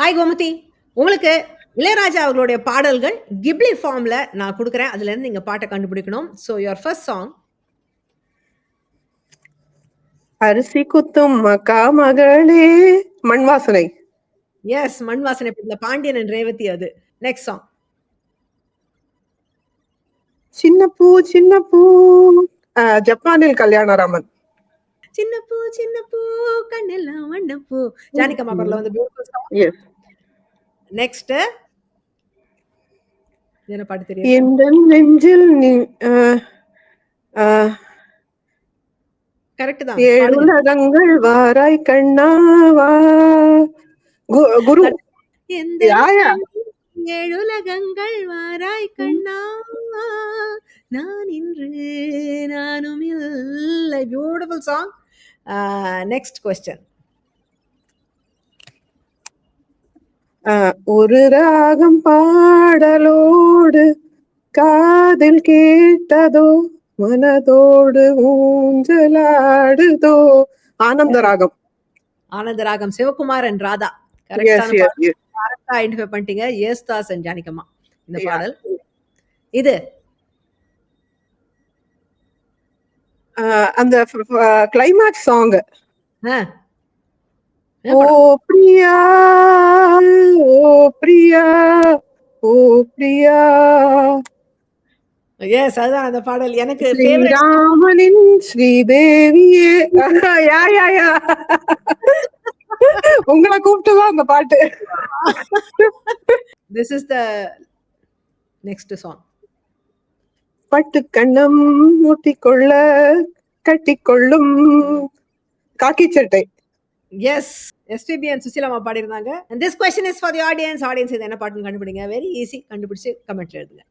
Hi Gomathi. உங்களுக்கு இளையராஜா அவர்களுடைய பாடல்கள் கிப்லி ஃபார்ம்ல நான் குடுக்குறேன். அதுலேருந்து நீங்க பாட்ட கண்டுபிடிக்கணும். So your first song. அரிசி குத்தும் மக்கா மகளே மண் வாசனை. எஸ், மண் வாசனை படத்துல பாண்டியன் அண்ட் ரேவதி அது. Next song. சின்ன பூ ஜப்பானில் கல்யாணராமன். சின்ன பூ கண்ணெல்லாம் வண்ணப்பூ. ஜானகம்மா படல வந்து பியூட்டிஃபுல் சாங். எஸ். நெக்ஸ்ட் என்ன பாட்டு தெரியும்? எந்த நெஞ்சில் நீ கரெக்ட் தான். ஏழு பாடுங்க. உலகங்கள் வாராய் கண்ணாவா குரு. எந்த யா, யா. ஏழுலகங்கள் வாராய் கண்ணா நான் இன்று நானும் இல்லை. Beautiful song. Next question. ஒரு ராகம் பாடலோடு காதில் கேட்டதோ மனதோடு ஊஞ்சலாடுதோ. ஆனந்த ராகம். ஆனந்த ராகம், Sivakumar and Radha. Yes, yes, yes. கரெக்டா ஐடென்டிஃபை பண்ணிட்டீங்க. ஏஸ்தாஸ் அண்ட் ஜானகம்மா இந்த Yeah. பாடல். இது அந்த கிளைமேக்ஸ் சாங். ஆ, ஓ பிரியா ஓ பிரியா ஓ பிரியா எஸ், அதுதான் அந்த பாடல். எனக்கு ஃபேவரட். ஸ்ரீராமனின் ஸ்ரீதேவியே. யா யா யா. உங்களை கூப்பிட்டுதான் அந்த பாட்டு. This is the next song. பட்டு கண்ணம் மூட்டிக்கொள்ள கட்டிக்கொள்ளும் காக்கி சட்டை. எஸ், எஸ்பிபி அண்ட் சுசிலாமா பாடியிருந்தாங்க. And this question is for the audience. Audience இது என்ன பாட்டுன்னு கண்டுபிடிங்க. Very easy. கண்டுபிடிச்சு கமெண்ட்ல எழுதுங்க.